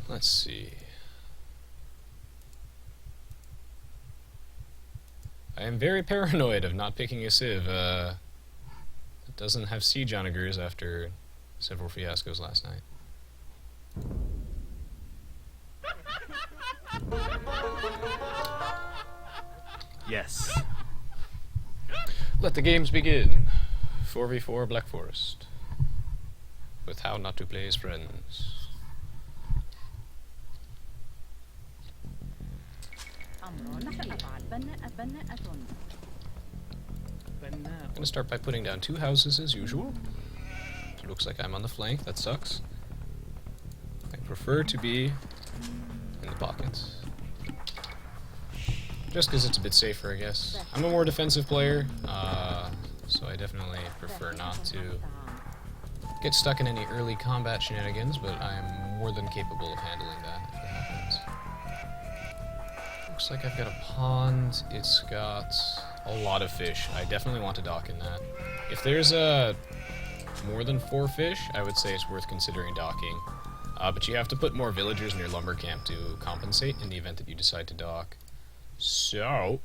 Let's see. I am very paranoid of not picking a civ that doesn't have siege onagers after several fiascos last night. Yes. Let the games begin. 4v4 Black Forest. With how not to play as friends. I'm gonna start by putting down 2 houses as usual. It looks like I'm on the flank, that sucks. I prefer to be in the pockets. Just because it's a bit safer, I guess. I'm a more defensive player, so I definitely prefer not to get stuck in any early combat shenanigans, but I am more than capable of handling that if it happens. Looks like I've got a pond. It's got a lot of fish. I definitely want to dock in that. If there's more than 4 fish, I would say it's worth considering docking. But you have to put more villagers in your lumber camp to compensate in the event that you decide to dock. So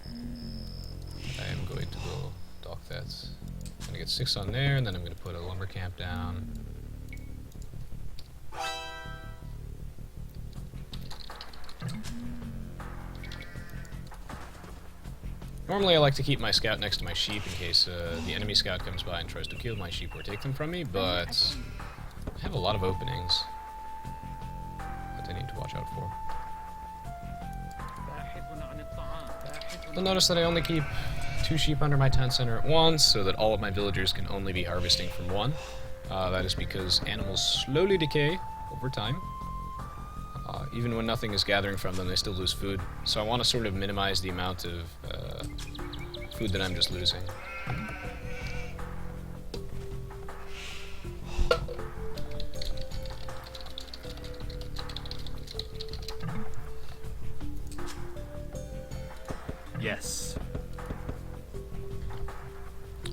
I am going to go dock that. I'm gonna get 6 on there, and then I'm gonna put a lumber camp down. Normally I like to keep my scout next to my sheep in case the enemy scout comes by and tries to kill my sheep or take them from me, but I have a lot of openings that I need to watch out for. You'll notice that I only keep 2 sheep under my town center at once, so that all of my villagers can only be harvesting from 1. That is because animals slowly decay over time. Even when nothing is gathering from them, they still lose food. So I want to sort of minimize the amount of food that I'm just losing. Yes.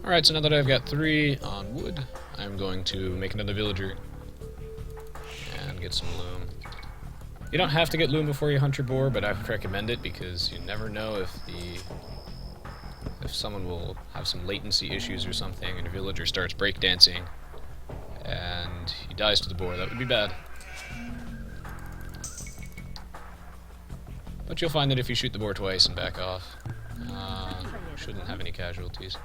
Alright, so now that I've got 3 on wood, I'm going to make another villager and get some loom. You don't have to get loom before you hunt your boar, but I would recommend it because you never know if someone will have some latency issues or something and your villager starts breakdancing and he dies to the boar. That would be bad. But you'll find that if you shoot the boar twice and back off, shouldn't have any casualties.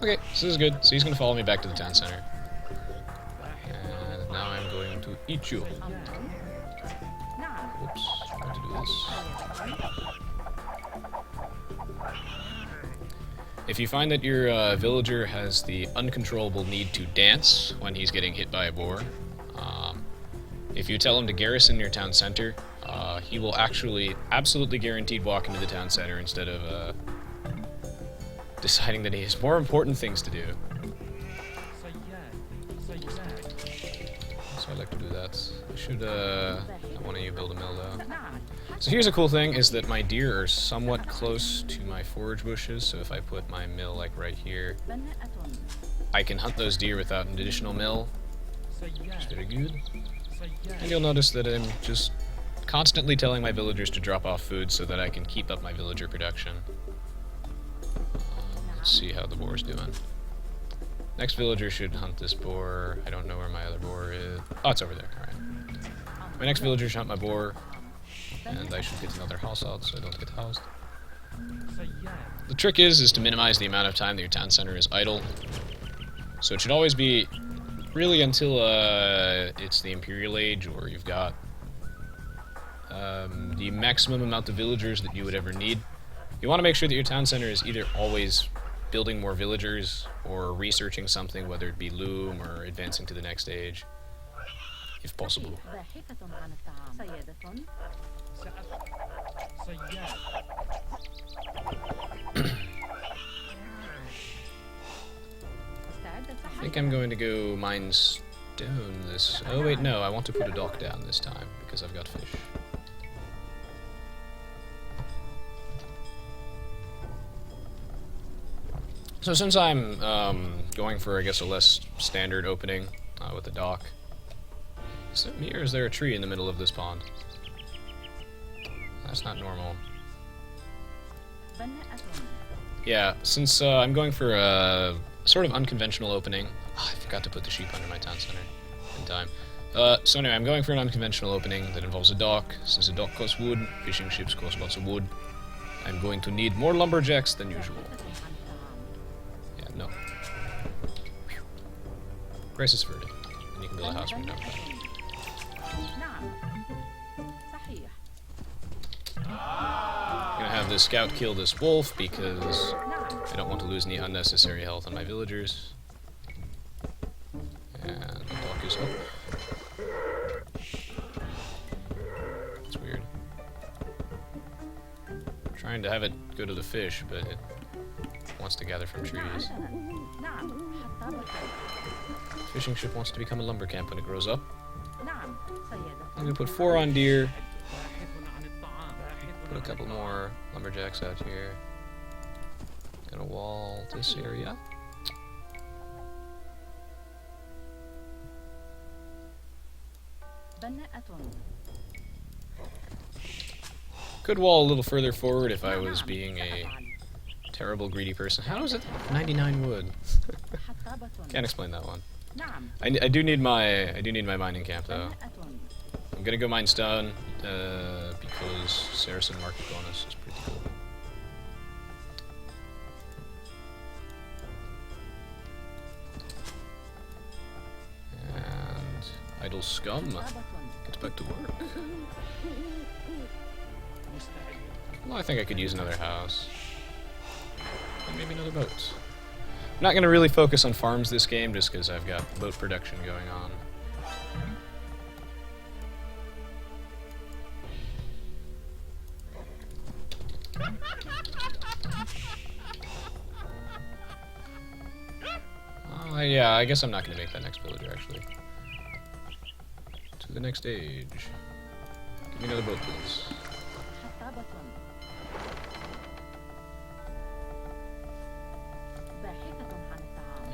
Okay, so this is good. So he's going to follow me back to the town center. And now I'm going to eat you. Whoops, trying to do this. If you find that your villager has the uncontrollable need to dance when he's getting hit by a boar, if you tell him to garrison your town center, he will actually absolutely guaranteed walk into the town center instead of deciding that he has more important things to do. So I like to do that. I should have one of you build a mill though. So here's a cool thing, is that my deer are somewhat close to my forage bushes, so if I put my mill like right here, I can hunt those deer without an additional mill, which is very good. And you'll notice that I'm just constantly telling my villagers to drop off food so that I can keep up my villager production. Let's see how the boar's doing. Next villager should hunt this boar. I don't know where my other boar is. Oh, it's over there. Alright. My next villager should hunt my boar. And I should get another house out so I don't get housed. The trick is to minimize the amount of time that your town center is idle. So it should always be really until it's the Imperial Age, or you've got the maximum amount of villagers that you would ever need. You want to make sure that your town center is either always building more villagers or researching something, whether it be loom or advancing to the next age, if possible. think I'm going to go mine stone this... Oh wait, no, I want to put a dock down this time, because I've got fish. So since I'm going for, I guess, a less standard opening with the dock, is it me or is there a tree in the middle of this pond? That's not normal. Yeah, since I'm going for a sort of unconventional opening... Oh, I forgot to put the sheep under my town center in time. So anyway, I'm going for an unconventional opening that involves a dock. Since a dock costs wood, fishing ships cost lots of wood, I'm going to need more lumberjacks than usual. Yeah, no. Whew. Grace is verted, and you can build a house when you're done with that. I'm gonna have this scout kill this wolf because I don't want to lose any unnecessary health on my villagers. And the dock is up. It's weird. I'm trying to have it go to the fish, but it wants to gather from trees. Fishing ship wants to become a lumber camp when it grows up. I'm gonna put 4 on deer. Put a couple more lumberjacks out here. Gonna wall this area. Could wall a little further forward if I was being a terrible greedy person. How is it 99 wood? Can't explain that one. I do need my mining camp though. I'm gonna go mine stone because Saracen market bonus is pretty cool. And idle scum, get back to work. Well, I think I could use another house. And maybe another boat. I'm not gonna really focus on farms this game just because I've got boat production going on. Yeah, I guess I'm not going to make that next villager, actually. To the next stage. Give me another boat, please.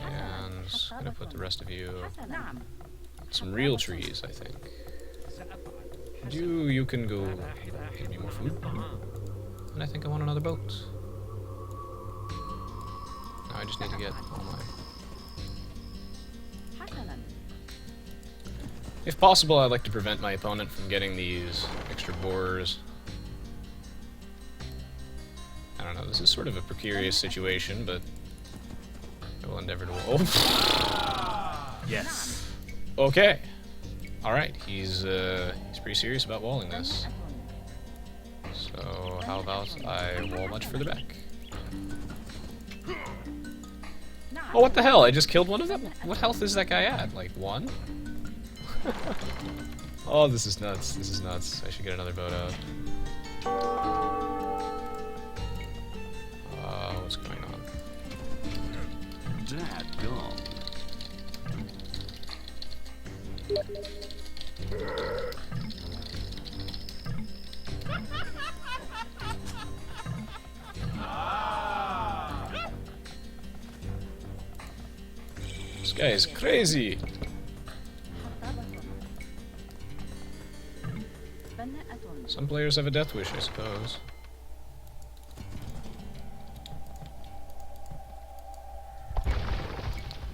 And I'm going to put the rest of you... Some real trees, I think. You can go give me more food. And I think I want another boat. Now I just need to get all my... If possible, I'd like to prevent my opponent from getting these extra boars. I don't know, this is sort of a precarious situation, but I will endeavor to... Oh! Yes. Okay. Alright, he's pretty serious about walling this. So, how about I wall much further back? Oh, what the hell? I just killed one of them? What health is that guy at? Like, 1? Oh, this is nuts. This is nuts. I should get another boat out. What's going on? Dad gone. This guy is crazy. Some players have a death wish, I suppose.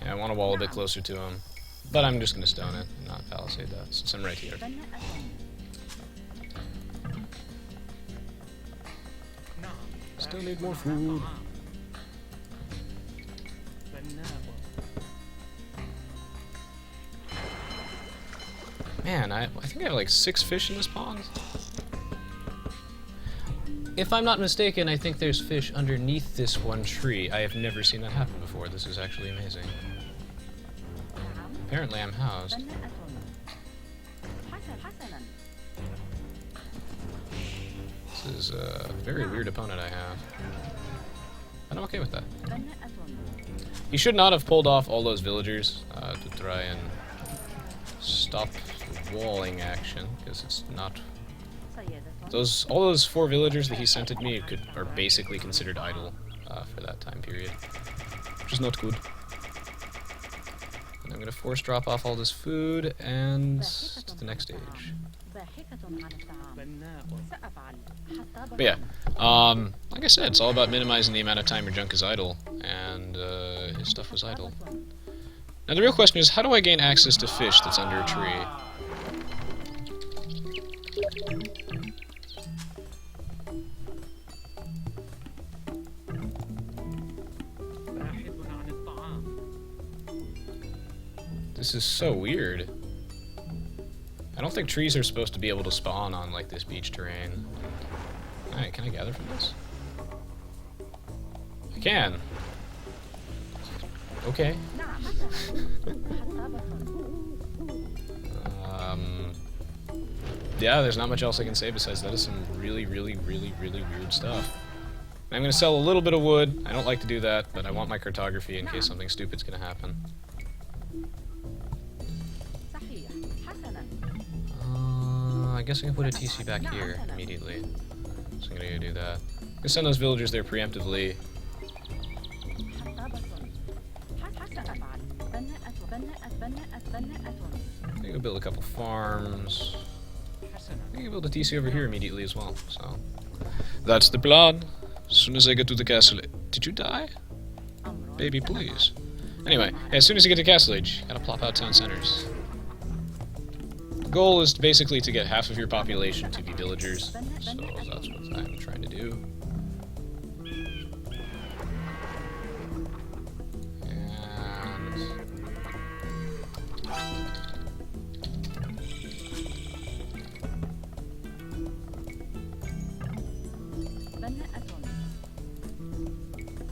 Yeah, I want to wall a bit closer to him. But I'm just going to stone it, and not palisade that, since I'm right here. Still need more food. Man, I think I have like 6 fish in this pond. If I'm not mistaken, I think there's fish underneath this one tree. I have never seen that happen before. This is actually amazing. Apparently I'm housed. This is a very weird opponent I have. But I'm okay with that. He should not have pulled off all those villagers. try and stop the walling action, because it's not... all those 4 villagers that he sent at me are basically considered idle for that time period, which is not good. And I'm gonna force drop off all this food and to the next stage. But yeah, like I said, it's all about minimizing the amount of time your junk is idle, and his stuff was idle. Now the real question is, how do I gain access to fish that's under a tree? This is so weird. I don't think trees are supposed to be able to spawn on, like, this beach terrain. Alright, can I gather from this? I can. Okay. Yeah, there's not much else I can say besides that is some really, really, really, really weird stuff. I'm gonna sell a little bit of wood. I don't like to do that, but I want my cartography in case something stupid's gonna happen. I guess I can put a TC back here immediately. So I'm gonna go do that. I'm gonna send those villagers there preemptively. I'm gonna go build a couple farms. I'm gonna build a TC over here immediately as well, so... That's the plan. As soon as I get to the castle... Did you die? Baby, please. Anyway, as soon as you get to Castle Age, gotta plop out town centers. The goal is basically to get half of your population to be villagers, so that's what I'm trying to do.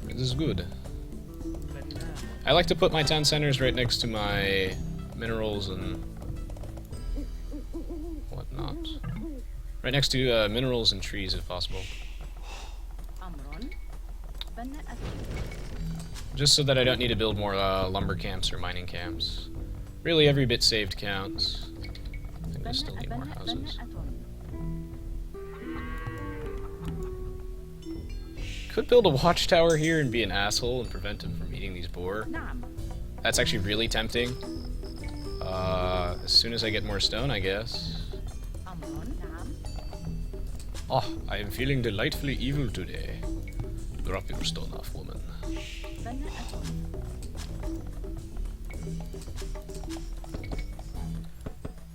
This is good. I like to put my town centers right next to my minerals and whatnot. Right next to minerals and trees if possible. Just so that I don't need to build more lumber camps or mining camps. Really, every bit saved counts. I think I still need more houses. Could build a watchtower here and be an asshole and prevent him from eating these boar. That's actually really tempting. As soon as I get more stone, I guess. Oh, I am feeling delightfully evil today. Drop your stone off, woman.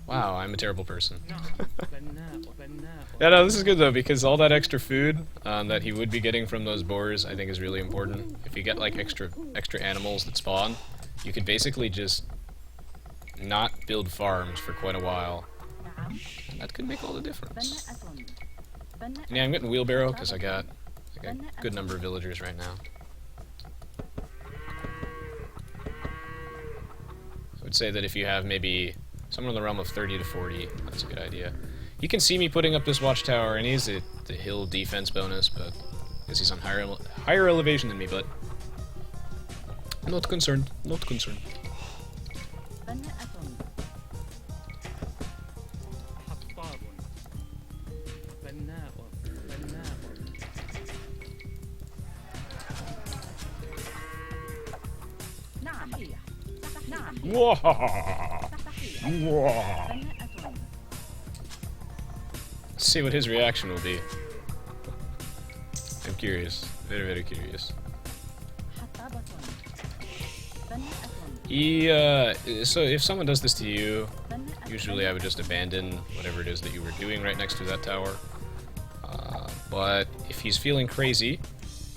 Wow, I'm a terrible person. Yeah, no, this is good though, because all that extra food that he would be getting from those boars, I think is really important. If you get like extra animals that spawn, you could basically just not build farms for quite a while. And that could make all the difference. And yeah, I'm getting wheelbarrow because I got a good number of villagers right now. I would say that if you have maybe somewhere in the realm of 30 to 40, that's a good idea. You can see me putting up this watchtower, and he's at the hill defense bonus, but I guess he's on higher elevation than me, but I'm not concerned. Not concerned. Let's see what his reaction will be. I'm curious. Very, very curious. So if someone does this to you, usually I would just abandon whatever it is that you were doing right next to that tower. But if he's feeling crazy,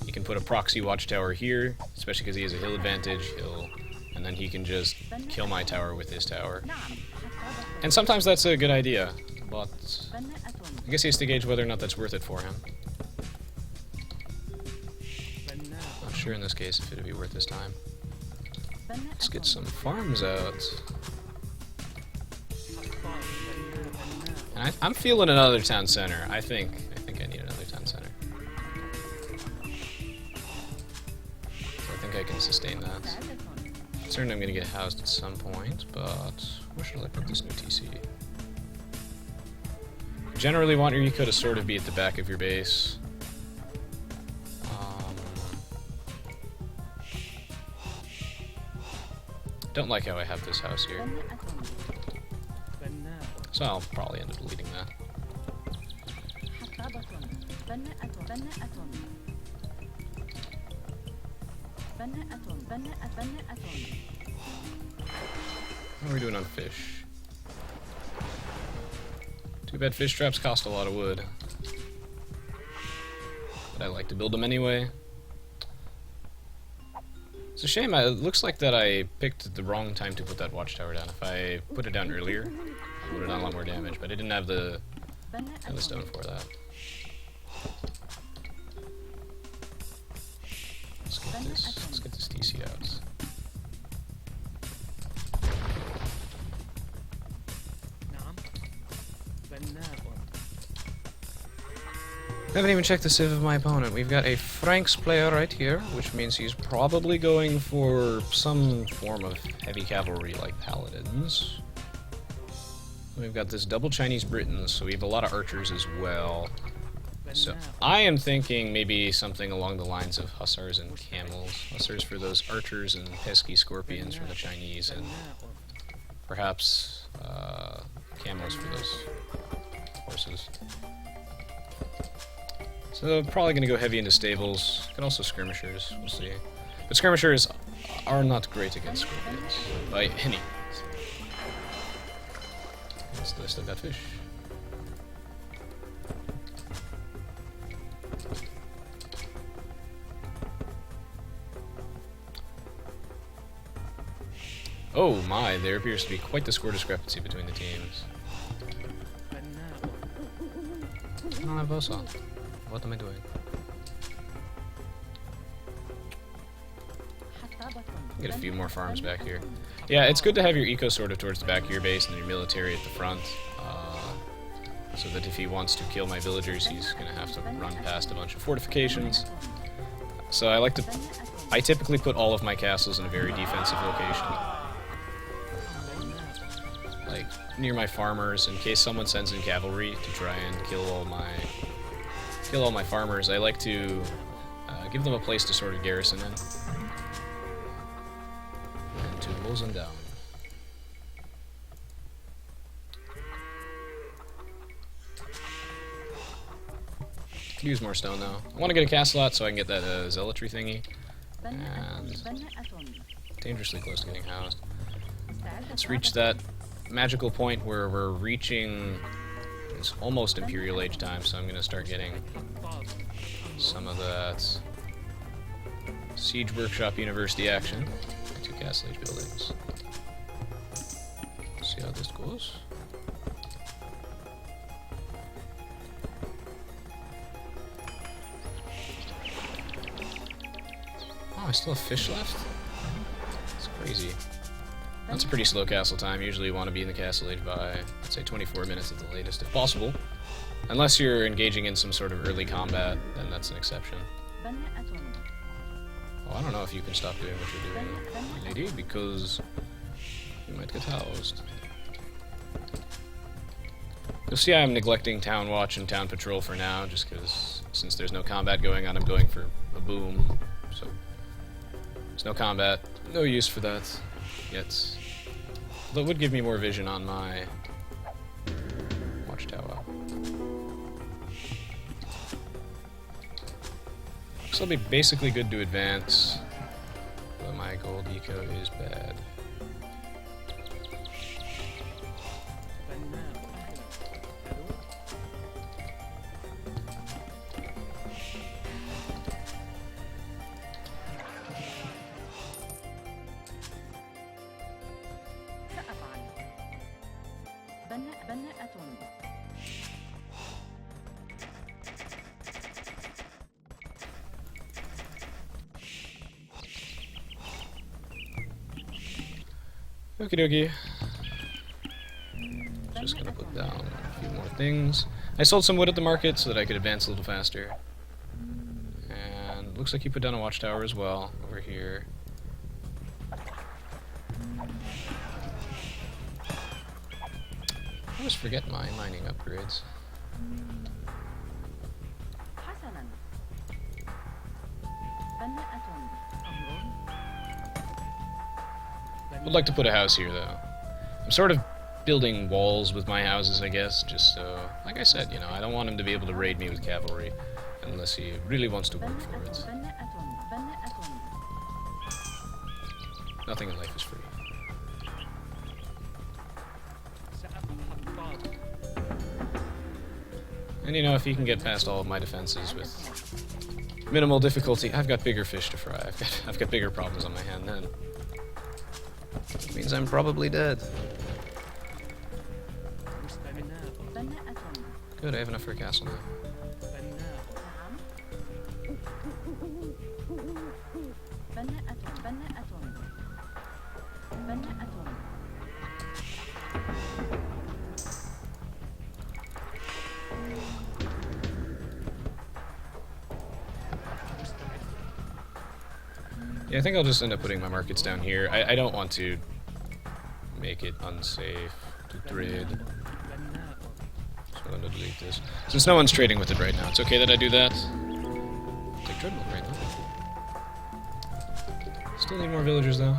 you can put a proxy watchtower here, especially because he has a hill advantage. And then he can just kill my tower with his tower. And sometimes that's a good idea, but I guess he has to gauge whether or not that's worth it for him. Not sure in this case if it'd be worth his time. Let's get some farms out. And I'm feeling another town center. I think I need another town center. So I think I can sustain that. concerned I'm gonna get housed at some point, but where should I put this new TC? Generally want your eco to sort of be at the back of your base. Don't like how I have this house here. So I'll probably end up deleting that. How are we doing on fish? Too bad fish traps cost a lot of wood. But I like to build them anyway. It's a shame, it looks like that I picked the wrong time to put that watchtower down. If I put it down earlier, I would have done a lot more damage, but I didn't have the stone for that. Let's get this TC out. I haven't even checked the civ of my opponent. We've got a Franks player right here, which means he's probably going for some form of heavy cavalry like paladins. We've got this double Chinese Britons, so we have a lot of archers as well. So I am thinking maybe something along the lines of hussars and camels. Hussars for those archers and pesky scorpions from the Chinese, and perhaps camels for those horses. So probably going to go heavy into stables. Could also skirmishers, we'll see. But skirmishers are not great against scorpions, by any means. That's the list of that fish. Oh my, there appears to be quite the score discrepancy between the teams. I don't have Bosa. What am I doing? Get a few more farms back here. Yeah, it's good to have your eco sort of towards the back of your base and your military at the front. So that if he wants to kill my villagers, he's going to have to run past a bunch of fortifications. So I typically put all of my castles in a very defensive location. Like, near my farmers, in case someone sends in cavalry to try and kill all my farmers, I like to give them a place to sort of garrison in. And to close them down. Could use more stone though. I want to get a castle out so I can get that zealotry thingy. And dangerously close to getting housed. Let's reach that magical point where we're reaching. It's almost Imperial Age time, so I'm going to start getting some of that Siege Workshop University action. 2 Castle Age buildings. See how this goes. Oh, I still have fish left? That's crazy. That's a pretty slow castle time. Usually you want to be in the Castle Age by, I'd say, 24 minutes at the latest, if possible. Unless you're engaging in some sort of early combat, then that's an exception. Oh, I don't know if you can stop doing what you're doing, lady, because you might get housed. You'll see I'm neglecting Town Watch and Town Patrol for now, just because since there's no combat going on, I'm going for a boom. So there's no combat, no use for that yet. That would give me more vision on my watchtower. So I'll be basically good to advance, but my gold eco is bad. Okie dokie. Just gonna put down a few more things. I sold some wood at the market so that I could advance a little faster. And looks like you put down a watchtower as well over here. always forget my mining upgrades. حسنا. بناءة. Would like to put a house here, though. I'm sort of building walls with my houses, I guess, just so... Like I said, you know, I don't want him to be able to raid me with cavalry, unless he really wants to work for it. Nothing in life is free. And you know, if he can get past all of my defenses with minimal difficulty, I've got bigger fish to fry. I've got bigger problems on my hand then. It means I'm probably dead. Good, I have enough for a castle now. Yeah, I think I'll just end up putting my markets down here. I don't want to make it unsafe to trade. So I'm gonna delete this. Since no one's trading with it right now, it's okay that I do that. Take treadmill right now. Still need more villagers though.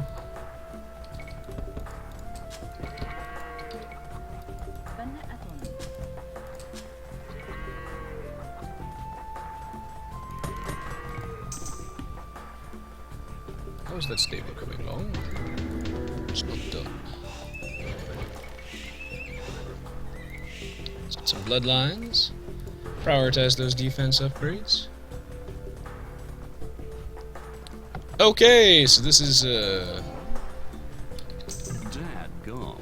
How is that stable coming along? It's not done. Let's get some bloodlines. Prioritize those defense upgrades. Okay, so this is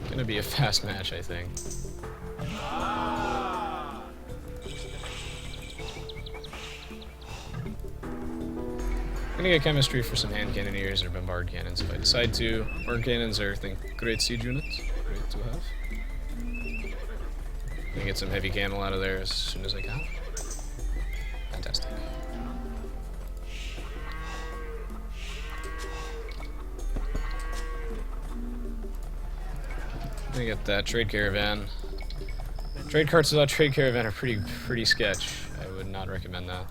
gonna be a fast match, I think. I'm gonna get chemistry for some hand cannoneers or bombard cannons if I decide to. Bombard cannons are, I think, great siege units. Great to have. Gonna get some heavy camel out of there as soon as I can. Fantastic. Gonna get that trade caravan. Trade carts without trade caravan are pretty sketch. I would not recommend that.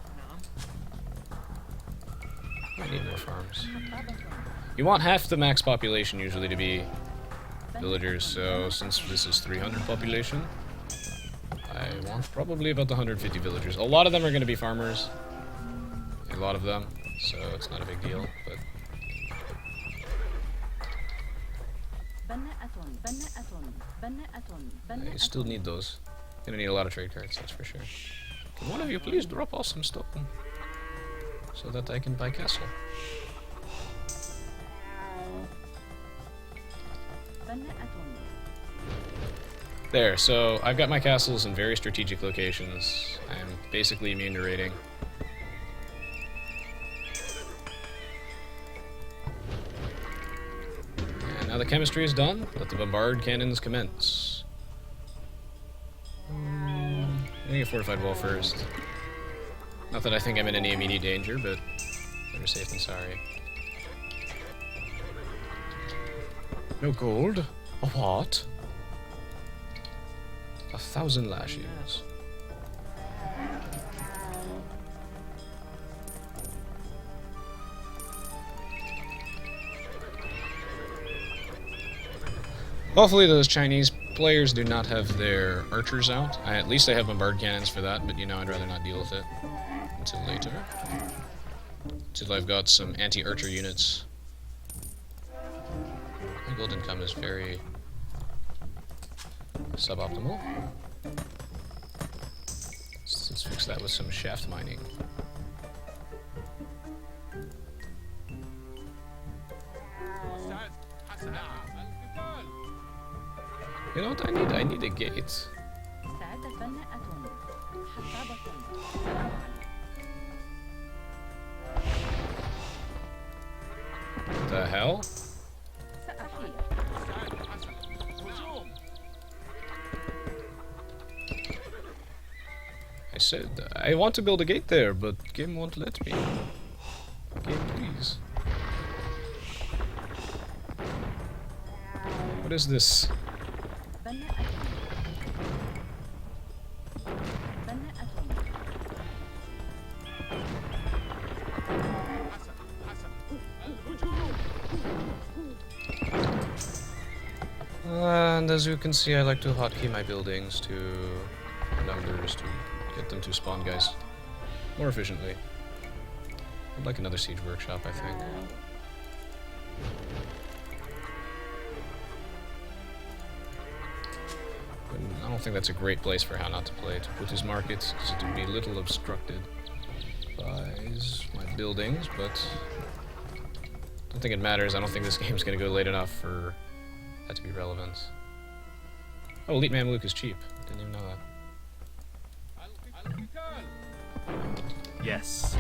I need more farms. You want half the max population usually to be villagers, so since this is 300 population, I want probably about 150 villagers. A lot of them are going to be farmers. A lot of them, so it's not a big deal, but... I still need those. Gonna need a lot of trade cards, that's for sure. Can one of you please drop off some stone? So that I can buy castle. There, so I've got my castles in very strategic locations. I'm basically immune to raiding. And now the chemistry is done, let the bombard cannons commence. I'm gonna get fortified wall first. Not that I think I'm in any immediate danger, but better safe than sorry. No gold? A what? 1,000 lashes. Hopefully those Chinese players do not have their archers out. At least they have bombard cannons for that, but you know, I'd rather not deal with it until later. Until I've got some anti-archer units. My gold income is very suboptimal. Let's fix that with some shaft mining. You know what I need? I need a gate. The hell? I said, I want to build a gate there, but game won't let me. Game, please. What is this? And as you can see, I like to hotkey my buildings to numbers to get them to spawn guys more efficiently. I'd like another siege workshop, I think. But I don't think that's a great place for how not to play. To put his markets, to be little obstructed by my buildings, but I don't think it matters. I don't think this game's gonna go late enough for that to be relevant. Oh, Elite Man Luke is cheap. Didn't even know that. Yes.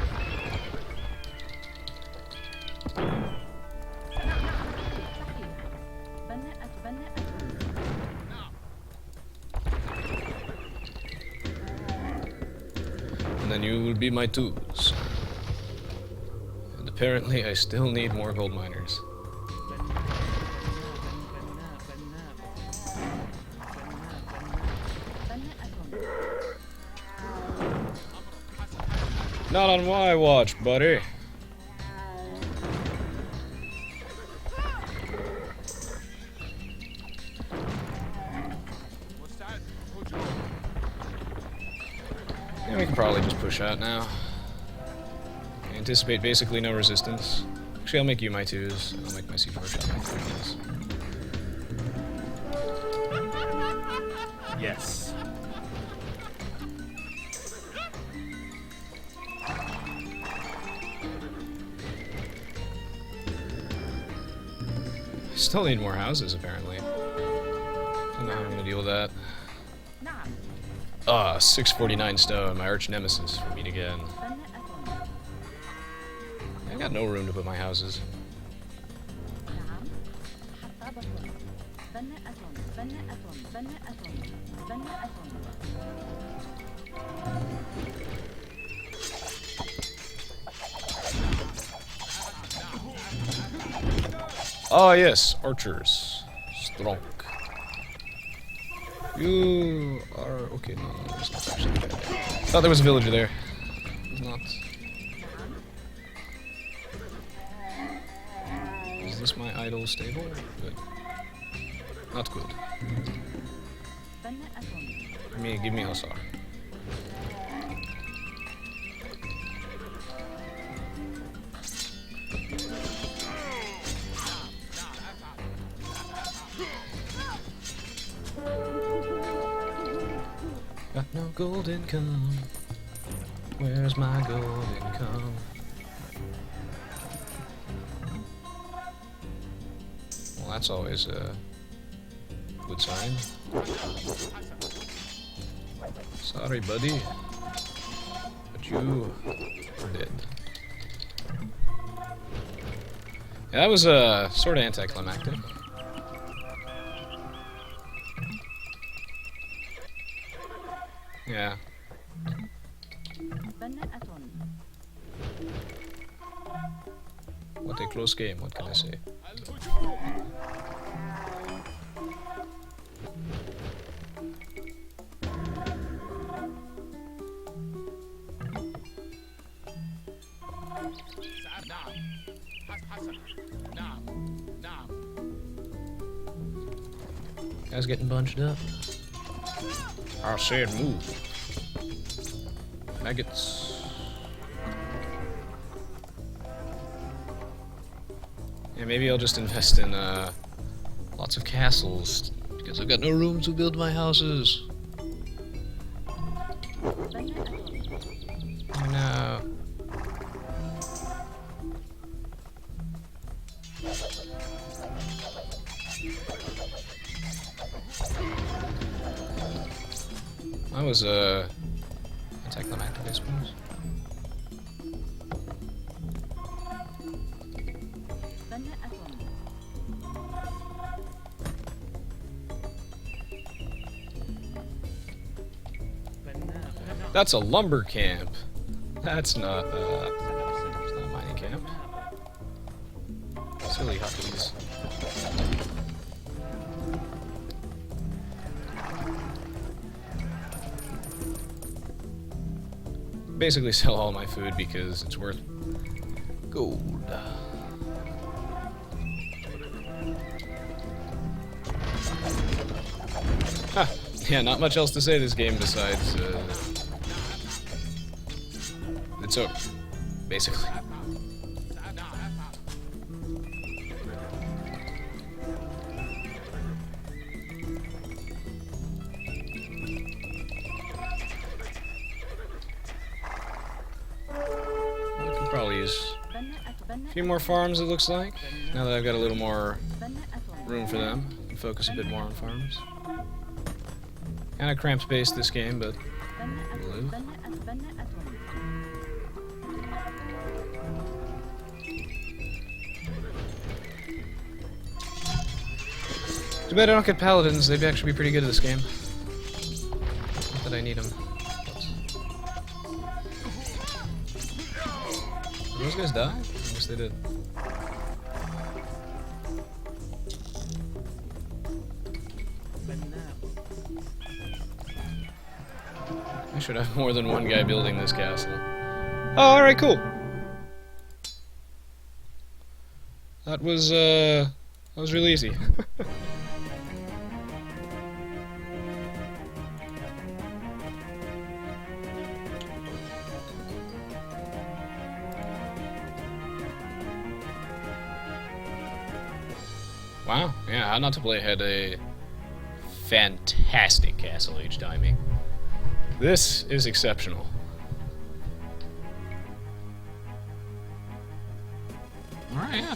And then you will be my twos. And apparently I still need more gold miners. Not on my watch, buddy. Yeah, we can probably just push out now. I anticipate basically no resistance. Actually, I'll make you my twos. I'll make my siege workshop my threes. Yes. Still need more houses, apparently. Don't know how I'm gonna deal with that. Ah, 649 stone, my arch nemesis. We meet again. I got no room to put my houses. Ah, yes, archers. Strong. You are... okay, no, it's not actually bad. Thought there was a villager there. It's not. Is this my idle stable? Good. Not good. Give me Hussar. Got no gold income. Where's my gold income? Well, that's always a good sign. Sorry, buddy. But you are dead. Yeah, that was sort of anticlimactic. Yeah. What a close game, what can I say? Guys getting bunched up. I said move. Maggots. Yeah, maybe I'll just invest in lots of castles because I've got no room to build my houses. Oh no. That was anticlimactic, I suppose. That's a lumber camp. That's not a mining camp. Silly huppies. Basically sell all my food because it's worth gold. Yeah, not much else to say this game besides it's over, basically. I could probably use a few more farms, it looks like, now that I've got a little more room for them. Focus a bit more on farms. Kind of cramped space this game, but we'll live. Too bad I don't get paladins. They'd actually be pretty good at this game. Not that I need them. Did those guys die? I guess they did. I should have more than one guy building this castle. Oh, alright, cool. That was really easy. Wow, yeah, How Not to Play had a fantastic castle age timing. This is exceptional. Alright, yeah.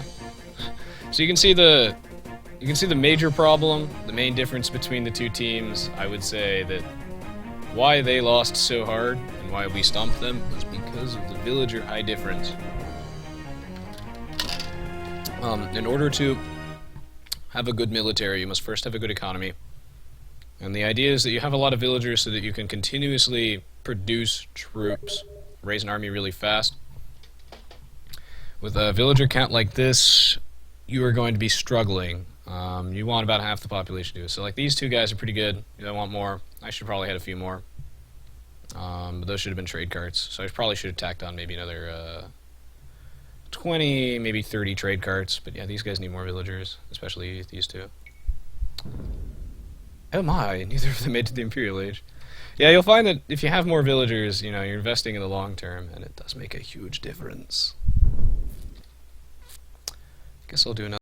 So you can see the major problem, the main difference between the two teams. I would say that why they lost so hard and why we stomped them was because of the villager high difference. In order to have a good military, you must first have a good economy. And the idea is that you have a lot of villagers so that you can continuously produce troops, raise an army really fast. With a villager count like this, you are going to be struggling. You want about half the population to do it. So like these two guys are pretty good. I want more. I should probably had a few more. But those should have been trade carts. So I probably should have tacked on maybe another 20, maybe 30 trade carts. But yeah, these guys need more villagers, especially these two. Oh my, neither of them made to the Imperial Age. Yeah, you'll find that if you have more villagers, you know, you're investing in the long term, and it does make a huge difference. Guess I'll do another.